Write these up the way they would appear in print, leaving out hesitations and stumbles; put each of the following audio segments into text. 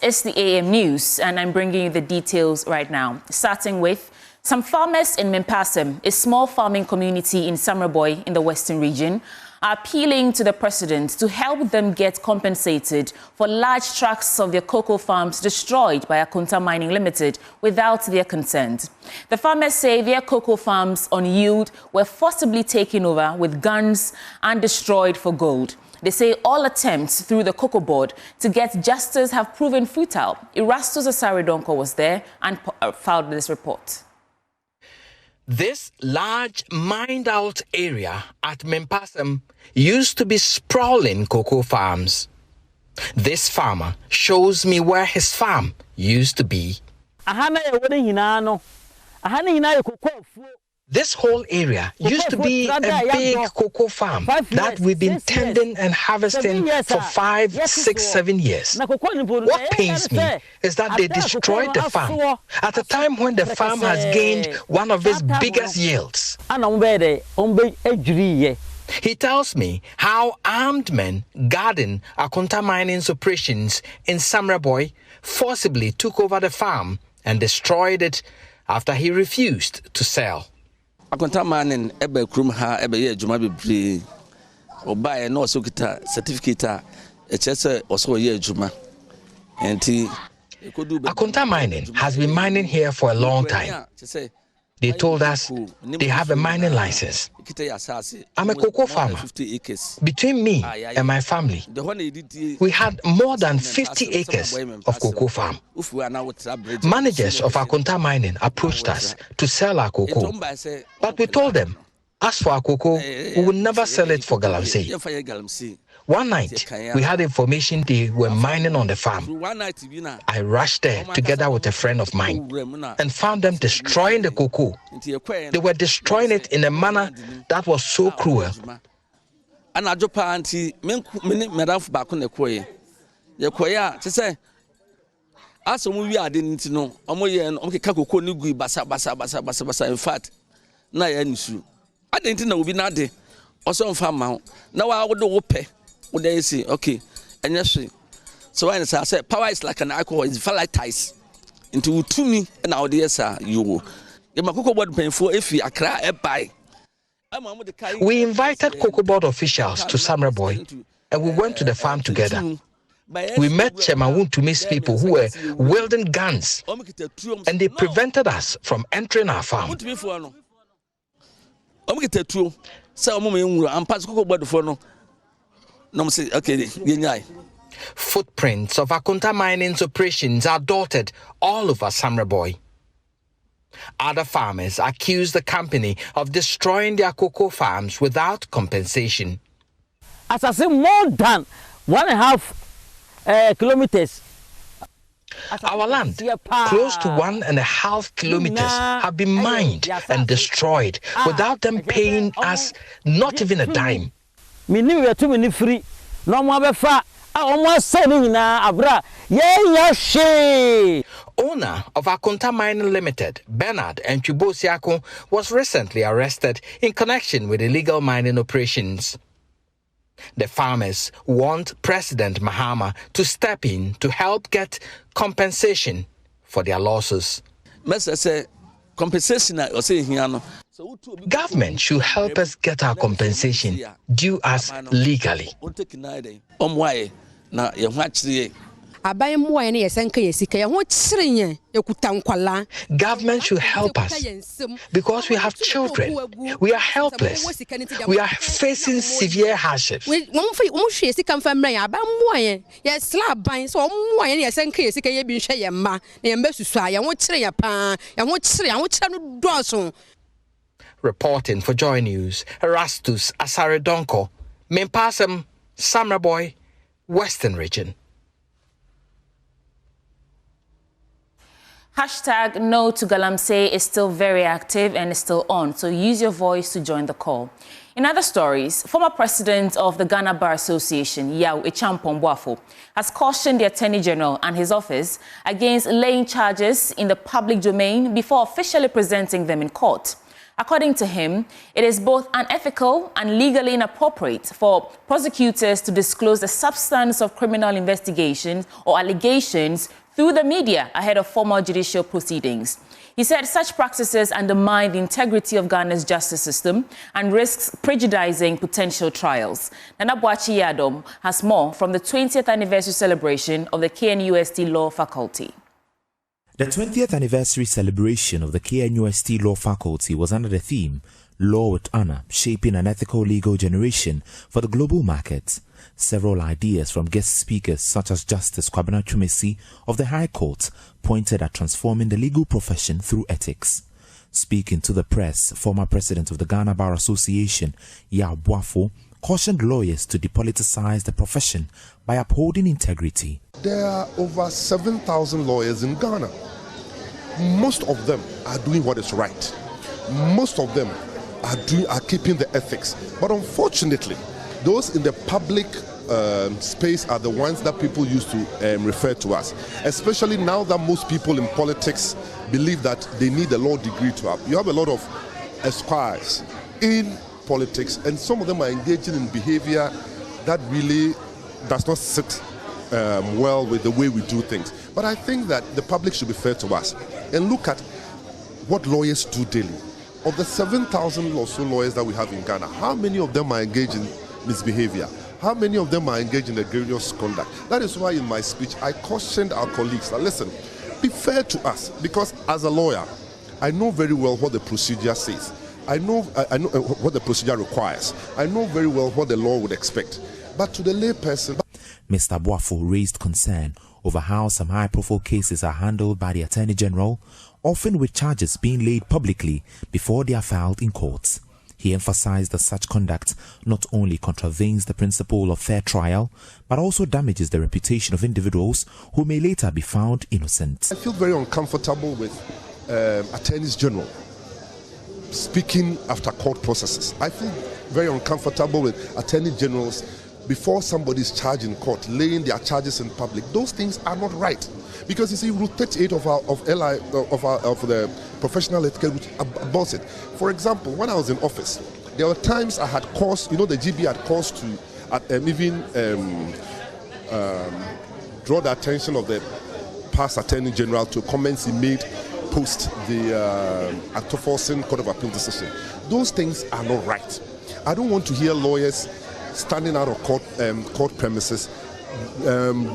is the AM News, and I'm bringing you the details right now. Starting with some farmers in Mempeasem, a small farming community in Samreboy in the Western region, are appealing to the president to help them get compensated for large tracts of their cocoa farms destroyed by Akonta Mining Limited without their consent. The farmers say their cocoa farms on yield were forcibly taken over with guns and destroyed for gold. They say all attempts through the Cocoa Board to get justice have proven futile. Erastus Asaredonko was there and filed this report. This large mined-out area at Mempeasem used to be sprawling cocoa farms. This farmer shows me where his farm used to be. This whole area used to be a big cocoa farm that we've been tending and harvesting for 5, 6, 7 years. What pains me is that they destroyed the farm at a time when the farm has gained one of its biggest yields. He tells me how armed men guarding Akonta Mining's operations in Samreboy forcibly took over the farm and destroyed it after he refused to sell. Akonta Mining ebe krum ha ebe ye adwuma bebre obae na oso kita certificate a echese oso ye adwuma enti Akonta Mining has been mining here for a long time. They told us they have a mining license. I'm a cocoa farmer. Between me and my family, we had more than 50 acres of cocoa farm. Managers of Akonta Mining approached us to sell our cocoa, but we told them, as for our cocoa, we will never sell it for galamsey. One night, we had information they were mining on the farm. I rushed there together with a friend of mine and found them destroying the cocoa. They were destroying it in a manner that was so cruel. In fact, I didn't know we not also farm now I would do what they say, okay, and yes, so I said, power is like an alcohol, it's volatile into to me, and now dears are you. The Cocoa Board paying for if you cry a buy. We invited Cocoa Board officials to Samreboy, and we went to the farm together. We met Chemawun to meet people who were wielding guns, and they prevented us from entering our farm. Footprints of Akonta Mining's operations are dotted all over Samreboy. Other farmers accuse the company of destroying their cocoa farms without compensation. As I say, more than 1.5 kilometers. Our land, close to 1.5 kilometers, have been mined and destroyed without them paying us not even a dime. Owner of Akonta Mining Limited, Bernard Enchubosiako, was recently arrested in connection with illegal mining operations. The farmers want President Mahama to step in to help get compensation for their losses. Government should help us get our compensation due us legally. Government should help us because we have children. We are helpless. We are facing severe hardships. Reporting for Joy News, Erastus Asaredonko, Mempeasem, Samreboy, Western Region. Hashtag No to Galamsey is still very active and is still on, so use your voice to join the call. In other stories, former president of the Ghana Bar Association, Yao Echampong-Boafo, has cautioned the Attorney General and his office against laying charges in the public domain before officially presenting them in court. According to him, it is both unethical and legally inappropriate for prosecutors to disclose the substance of criminal investigations or allegations through the media ahead of formal judicial proceedings. He said such practices undermine the integrity of Ghana's justice system and risks prejudicing potential trials. Nana Boachi Yadom has more from the 20th anniversary celebration of the KNUST Law Faculty. The 20th anniversary celebration of the KNUST Law Faculty was under the theme, Law with Honor, Shaping an Ethical Legal Generation for the Global Market. Several ideas from guest speakers such as Justice Kwabena Twumasi of the High Court pointed at transforming the legal profession through ethics. Speaking to the press, former president of the Ghana Bar Association, Ya Boafo, cautioned lawyers to depoliticize the profession by upholding integrity. There are over 7,000 lawyers in Ghana. Most of them are doing what is right. Most of them are keeping the ethics. But unfortunately, those in the public space are the ones that people used to refer to us. Especially now that most people in politics believe that they need a law degree to have. You have a lot of esquires in politics, and some of them are engaging in behavior that really does not sit well with the way we do things. But I think that the public should be fair to us and look at what lawyers do daily. Of the 7,000 or so lawyers that we have in Ghana, how many of them are engaged in misbehavior? How many of them are engaged in egregious conduct? That is why in my speech I cautioned our colleagues that, listen, be fair to us, because as a lawyer, I know very well what the procedure says. I know what the procedure requires. I know very well what the law would expect. But to the layperson... Mr. Boafo raised concern over how some high-profile cases are handled by the Attorney General, often with charges being laid publicly before they are filed in courts. He emphasized that such conduct not only contravenes the principle of fair trial, but also damages the reputation of individuals who may later be found innocent. I feel very uncomfortable with attorneys general speaking after court processes. I feel very uncomfortable with attorney generals before somebody is charged in court, laying their charges in public. Those things are not right. Because you see, Rule 38 of the professional etiquette, which about it. For example, when I was in office, there were times I had cause, the GB had cause to even draw the attention of the past Attorney General to comments he made post the Atoforsen Court of Appeal decision. Those things are not right. I don't want to hear lawyers standing out of court premises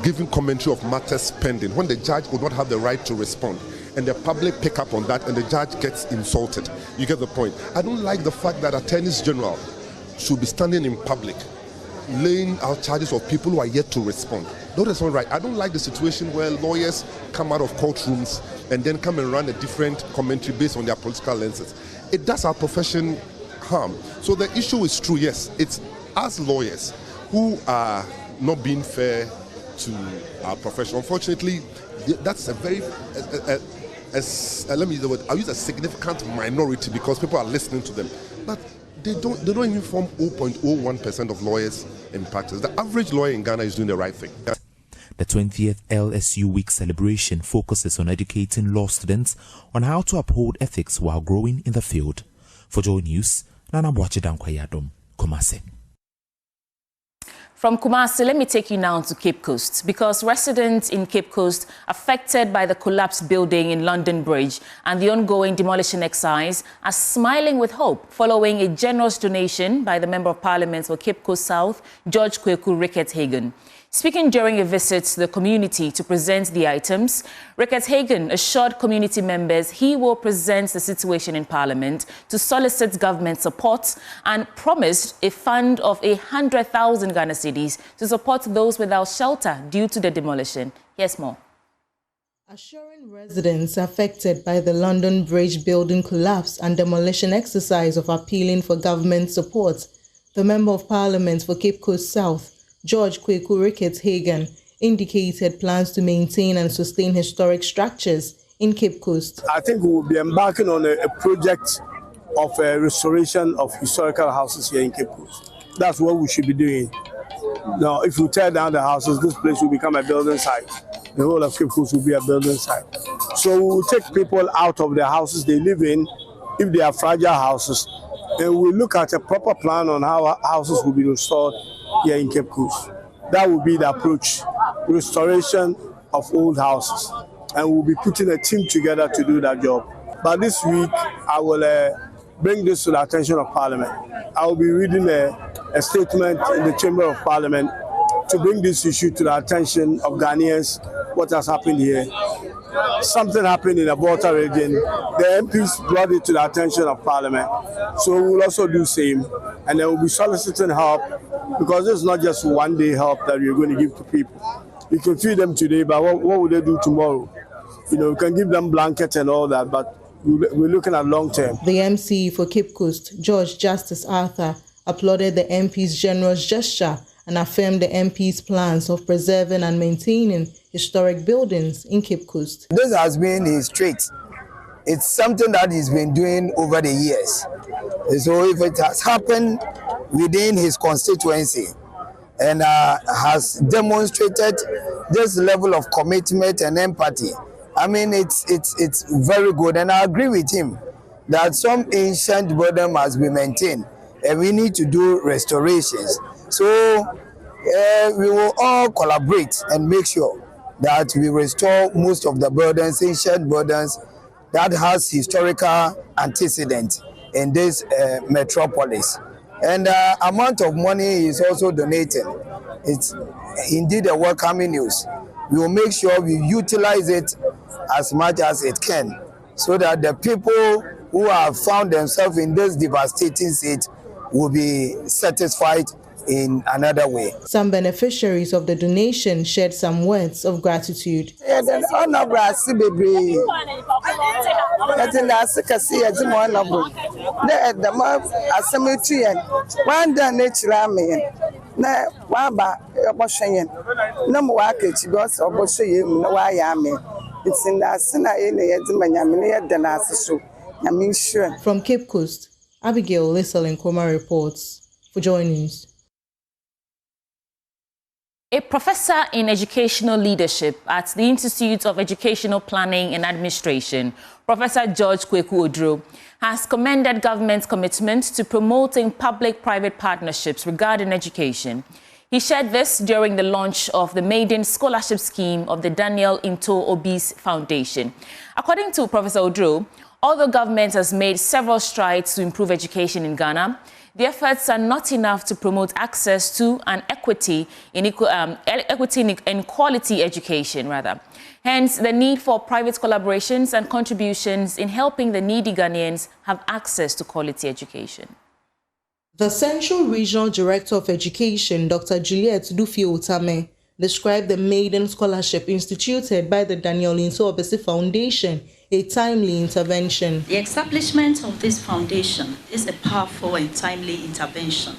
giving commentary of matters pending when the judge would not have the right to respond, and the public pick up on that and the judge gets insulted. You get the point. I don't like the fact that attorneys general should be standing in public laying out charges of people who are yet to respond. No, that's not right. I don't like the situation where lawyers come out of courtrooms and then come and run a different commentary based on their political lenses. It does our profession harm. So the issue is true, yes. It's us lawyers who are not being fair to our profession. Unfortunately, that's a very, let me use the word, I'll use a significant minority because people are listening to them. But they don't even form 0.01% of lawyers in practice. The average lawyer in Ghana is doing the right thing. The 20th LSU Week celebration focuses on educating law students on how to uphold ethics while growing in the field. For Joy News, Nana Boachi Yadom, Kumasi. From Kumasi, let me take you now to Cape Coast, because residents in Cape Coast affected by the collapsed building in London Bridge and the ongoing demolition exercise are smiling with hope following a generous donation by the Member of Parliament for Cape Coast South, George Owu Ricketts-Hagen. Speaking during a visit to the community to present the items, Ricketts-Hagen assured community members he will present the situation in Parliament to solicit government support and promised a fund of 100,000 Ghana cedis to support those without shelter due to the demolition. Here's more. Assuring residents affected by the London Bridge building collapse and demolition exercise of appealing for government support, the Member of Parliament for Cape Coast South, George Owu Ricketts-Hagen, indicated plans to maintain and sustain historic structures in Cape Coast. I think we will be embarking on a project of restoration of historical houses here in Cape Coast. That's what we should be doing. Now, if we tear down the houses, this place will become a building site. The whole of Cape Coast will be a building site. So we will take people out of the houses they live in if they are fragile houses, and we look at a proper plan on how houses will be restored here in Cape Coast. That will be the approach, restoration of old houses. And we'll be putting a team together to do that job. But this week, I will bring this to the attention of Parliament. I will be reading a statement in the Chamber of Parliament to bring this issue to the attention of Ghanaians, what has happened here. Something happened in the Volta region. The MPs brought it to the attention of Parliament. So we will also do the same. And then we'll be soliciting help, because this is not just one day help that we're going to give to people. You can feed them today, but what will they do tomorrow? You know, we can give them blankets and all that, but we're looking at long term. The MC for Cape Coast, George Justice Arthur, applauded the MP's generous gesture and affirmed the MP's plans of preserving and maintaining historic buildings in Cape Coast. This has been his trait. It's something that he's been doing over the years. So if it has happened within his constituency and has demonstrated this level of commitment and empathy, I mean, it's very good. And I agree with him that some ancient building must be maintained and we need to do restorations. So we will all collaborate and make sure that we restore most of the buildings, ancient buildings that has historical antecedent in this metropolis. And amount of money is also donated. It's indeed a welcoming news. We will make sure we utilize it as much as it can, so that the people who have found themselves in this devastating state will be satisfied in another way. Some beneficiaries of the donation shared some words of gratitude. From Cape Coast, Abigail Lissel Nkoma reports for Joy News. A professor in educational leadership at the Institute of Educational Planning and Administration, Professor George Owu, has commended government's commitment to promoting public-private partnerships regarding education. He shared this during the launch of the maiden scholarship scheme of the Daniel Into Obi's Foundation. According to Professor Owu, although government has made several strides to improve education in Ghana, the efforts are not enough to promote access to and equity in quality education, rather. Hence, the need for private collaborations and contributions in helping the needy Ghanaians have access to quality education. The Central Regional Director of Education, Dr. Juliet Dufie-Otame, described the maiden scholarship instituted by the Daniel Into Obi Foundation a timely intervention. The establishment of this foundation is a powerful and timely intervention.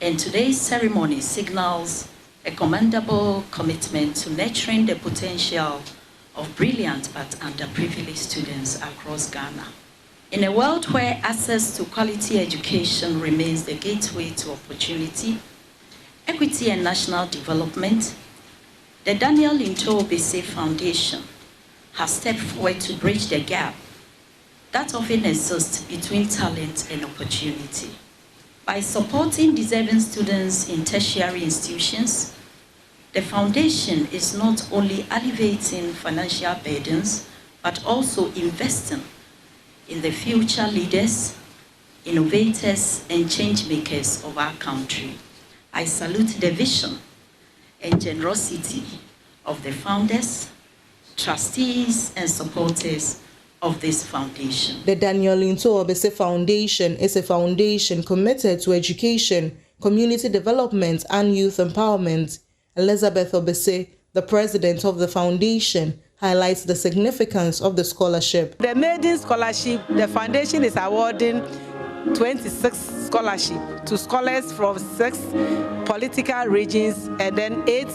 And today's ceremony signals a commendable commitment to nurturing the potential of brilliant but underprivileged students across Ghana. In a world where access to quality education remains the gateway to opportunity, equity and national development, the Daniel Into Obi Foundation has stepped forward to bridge the gap that often exists between talent and opportunity. By supporting deserving students in tertiary institutions, the foundation is not only alleviating financial burdens, but also investing in the future leaders, innovators, and change makers of our country. I salute the vision and generosity of the founders, trustees, and supporters of this foundation. The Daniel Into Obi Foundation is a foundation committed to education, community development, and youth empowerment. Elizabeth Obese, the president of the foundation, highlights the significance of the scholarship. The maiden scholarship, the foundation is awarding 26 scholarships to scholars from 6 political regions and then 8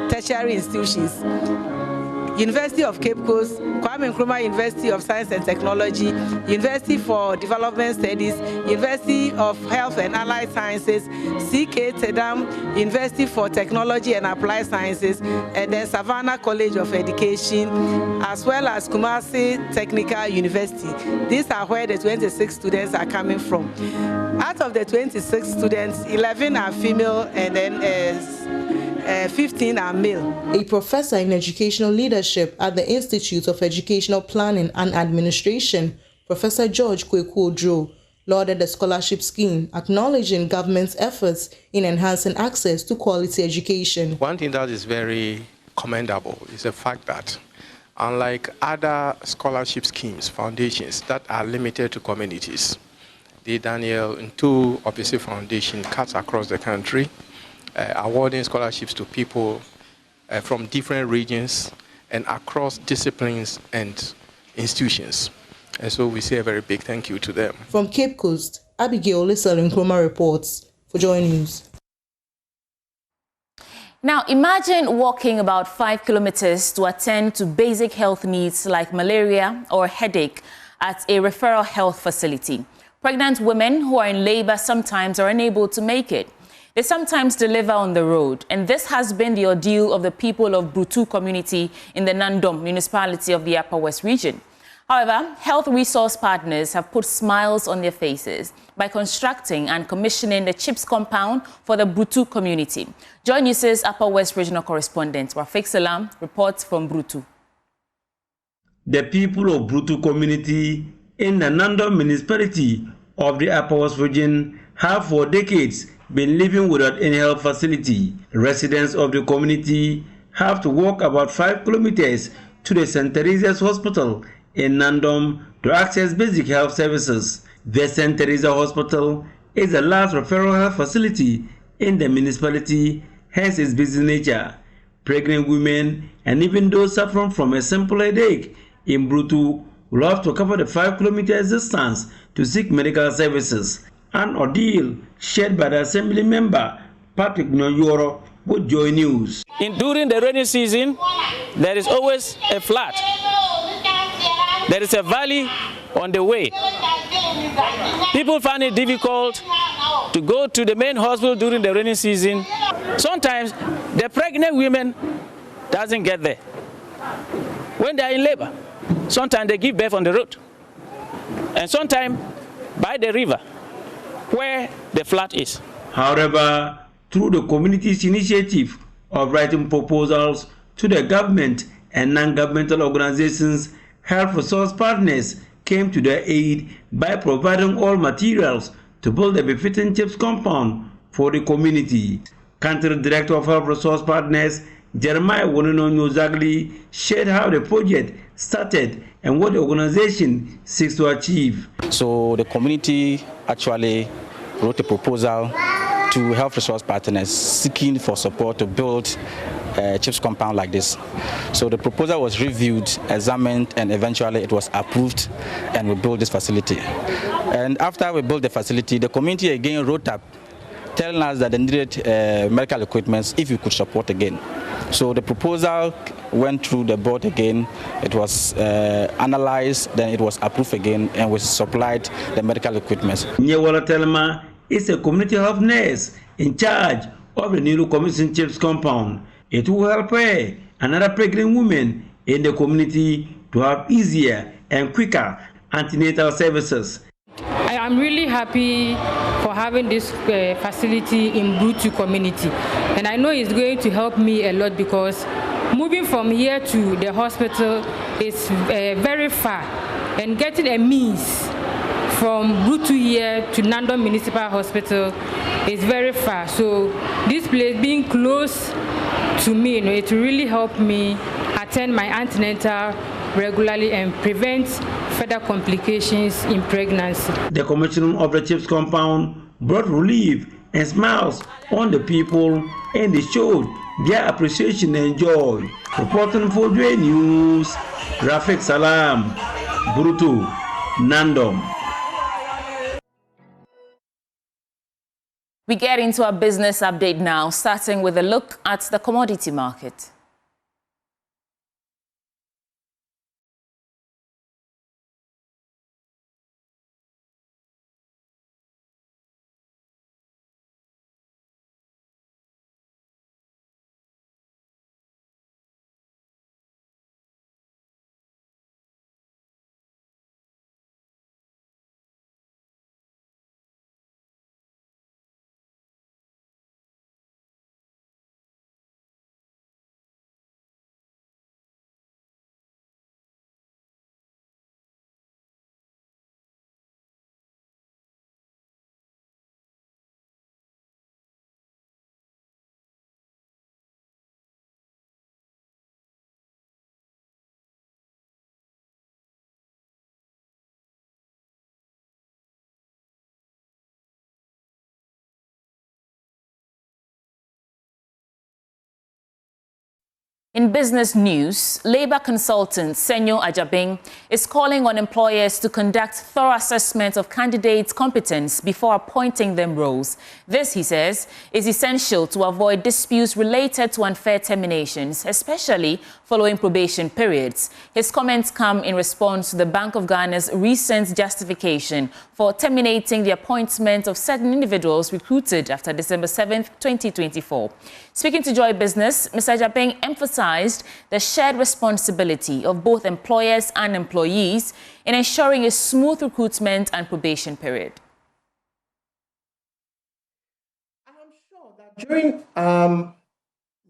tertiary institutions. University of Cape Coast, Kwame Nkrumah University of Science and Technology, University for Development Studies, University of Health and Allied Sciences, CK Tedam, University for Technology and Applied Sciences, and then Savannah College of Education, as well as Kumasi Technical University. These are where the 26 students are coming from. Out of the 26 students, 11 are female and then 15 are male. A professor in educational leadership at the Institute of Educational Planning and Administration, Professor George Owu, lauded the scholarship scheme, acknowledging government's efforts in enhancing access to quality education. One thing that is very commendable is the fact that unlike other scholarship schemes, foundations that are limited to communities, the Daniel Ntu Obisi Foundation cuts across the country, awarding scholarships to people from different regions and across disciplines and institutions. And so we say a very big thank you to them. From Cape Coast, Abigail Nkrumah reports for Joy News. Now, imagine walking about 5 kilometers to attend to basic health needs like malaria or headache at a referral health facility. Pregnant women who are in labor sometimes are unable to make it. They sometimes deliver on the road, and this has been the ordeal of the people of Brutu community in the Nandom municipality of the Upper West region. However, health resource partners have put smiles on their faces by constructing and commissioning the CHIPS compound for the Brutu community. Joy News' Upper West regional correspondent Rafik Salam reports from Brutu. The people of Brutu community in the Nandom municipality of the Upper West region have for decades been living without any health facility. Residents of the community have to walk about 5 kilometers to the St. Teresa's Hospital in Nandom to access basic health services. The St. Teresa Hospital is the last referral health facility in the municipality, hence its busy nature. Pregnant women and even those suffering from a simple headache in Brutu will have to cover the 5 kilometers distance to seek medical services. An ordeal shared by the Assembly member, Patrick Nyoro, with Joy News. During the rainy season, there is always a flood. There is a valley on the way. People find it difficult to go to the main hospital during the rainy season. Sometimes the pregnant women doesn't get there. When they are in labor, sometimes they give birth on the road. And sometimes by the river, where the flood is. However, through the community's initiative of writing proposals to the government and non-governmental organizations, health resource partners came to their aid by providing all materials to build a befitting CHIPS compound for the community. Country Director of Health Resource Partners, Jeremiah Wonino-Nyozagli, shared how the project started and what the organization seeks to achieve. So the community actually wrote a proposal to health resource partners seeking for support to build a CHIPS compound like this. So the proposal was reviewed, examined, and eventually it was approved, and we built this facility. And after we built the facility, the community again wrote up telling us that they needed medical equipment if we could support again. So the proposal went through the board again, it was analyzed, then it was approved again, and we supplied the medical equipment. Nyewala Telma is a community health nurse in charge of the newly commissioned CHIPS compound. It will help her and other pregnant women in the community to have easier and quicker antenatal services. I am really happy for having this facility in Brutu community, and I know it's going to help me a lot because moving from here to the hospital is very far, and getting a means from Brutu here to Nandom Municipal Hospital is very far. So this place being close to me, it really helped me attend my antenatal regularly and prevent further complications in pregnancy. The commissioning of the CHIPS compound brought relief and smiles on the people, and they showed their appreciation and joy. Reporting for Joy News, Rafik Salam, Brutu, Nandom. We get into our business update now, starting with a look at the commodity market. In business news, Labour consultant Senyo Ajabing is calling on employers to conduct thorough assessment of candidates' competence before appointing them roles. This, he says, is essential to avoid disputes related to unfair terminations, especially following probation periods. His comments come in response to the Bank of Ghana's recent justification for terminating the appointment of certain individuals recruited after December 7, 2024. Speaking to Joy Business, Mr. Ajabing emphasized the shared responsibility of both employers and employees in ensuring a smooth recruitment and probation period. I'm sure that during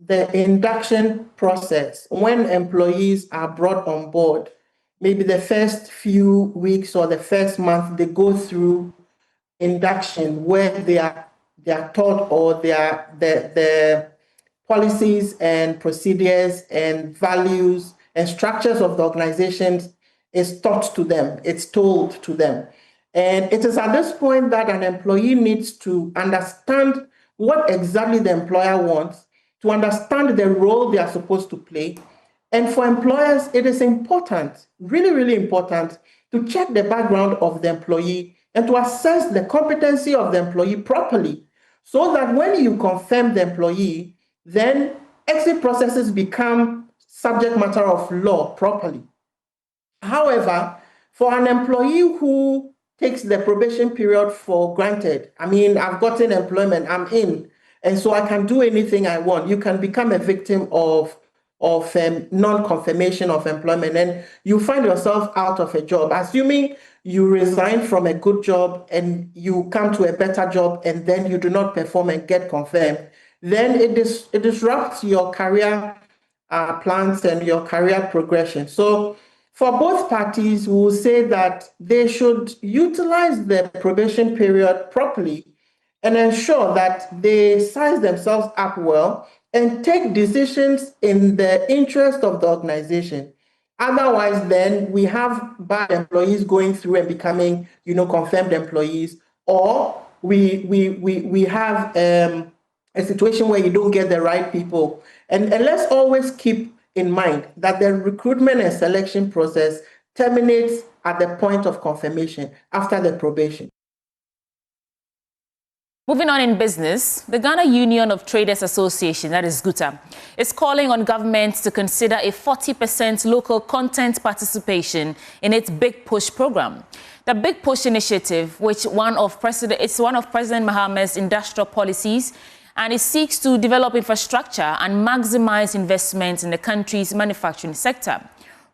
the induction process, when employees are brought on board, maybe the first few weeks or the first month, they go through induction where they are taught, or the policies and procedures and values and structures of the organizations is taught to them, it's told to them. And it is at this point that an employee needs to understand what exactly the employer wants, to understand the role they are supposed to play. And for employers, it is important, really, really important, to check the background of the employee and to assess the competency of the employee properly, so that when you confirm the employee, then exit processes become subject matter of law properly. However, for an employee who takes the probation period for granted, I mean, I've gotten employment, I'm in, and so I can do anything I want, you can become a victim of non-confirmation of employment, and you find yourself out of a job. Assuming you resign from a good job and you come to a better job and then you do not perform and get confirmed, then it disrupts your career plans and your career progression. So for both parties, we will say that they should utilize the probation period properly and ensure that they size themselves up well and take decisions in the interest of the organization. Otherwise, then we have bad employees going through and becoming, confirmed employees, or we have a situation where you don't get the right people. And let's always keep in mind that the recruitment and selection process terminates at the point of confirmation after the probation. Moving on in business, the Ghana Union of Traders Association, that is GUTA, is calling on governments to consider a 40% local content participation in its Big Push program. The Big Push initiative, it's one of President Mahama's industrial policies, and it seeks to develop infrastructure and maximize investment in the country's manufacturing sector.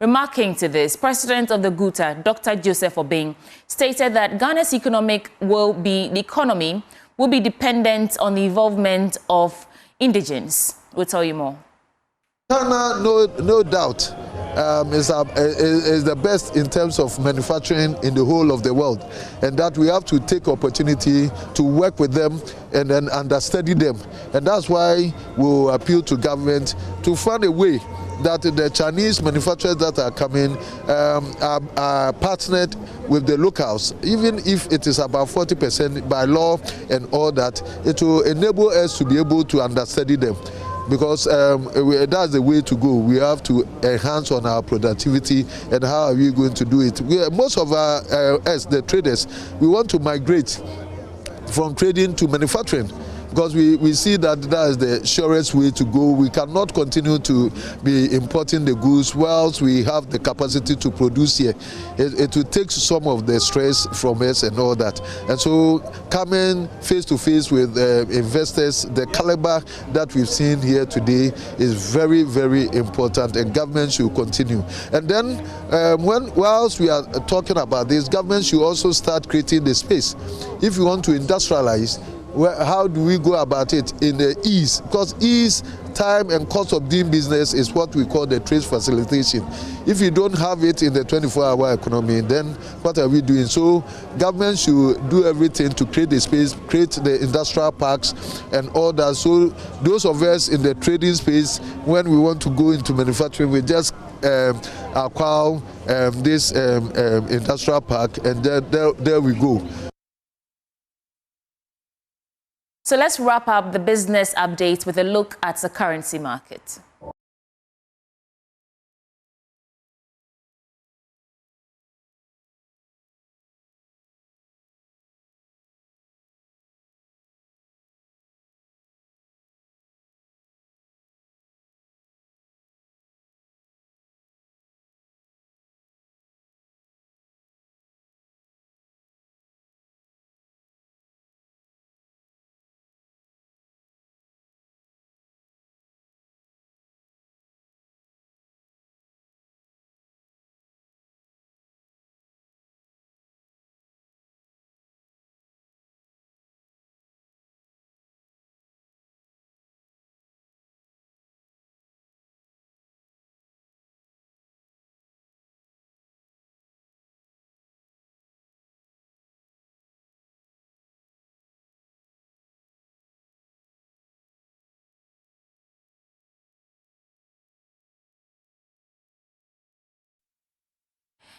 Remarking to this, President of the GUTA, Dr. Joseph Obeng, stated that Ghana's economy will be dependent on the involvement of indigenes. We'll tell you more. Ghana, no doubt, is the best in terms of manufacturing in the whole of the world, and that we have to take opportunity to work with them and then understudy them. And that's why we'll appeal to government to find a way that the Chinese manufacturers that are coming are partnered with the locals, even if it is about 40% by law and all that. It will enable us to be able to understudy them, because that's the way to go. We have to enhance on our productivity, and how are we going to do it? Most of us, the traders, we want to migrate from trading to manufacturing, because we see that that is the surest way to go. We cannot continue to be importing the goods whilst we have the capacity to produce here. It will take some of the stress from us and all that. And so coming face to face with investors, the caliber that we've seen here today is very, very important, and government should continue. And then whilst we are talking about this, government should also start creating the space. If you want to industrialize, how do we go about it in the ease? Because ease, time and cost of doing business is what we call the trade facilitation. If you don't have it in the 24-hour economy, then what are we doing? So government should do everything to create the space, create the industrial parks and all that. So those of us in the trading space, when we want to go into manufacturing, we just acquire this industrial park, and there we go. So let's wrap up the business update with a look at the currency market.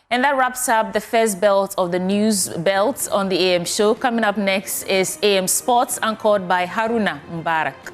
And that wraps up the first belt of the news belt on the AM show. Coming up next is AM Sports, anchored by Haruna Mubarak.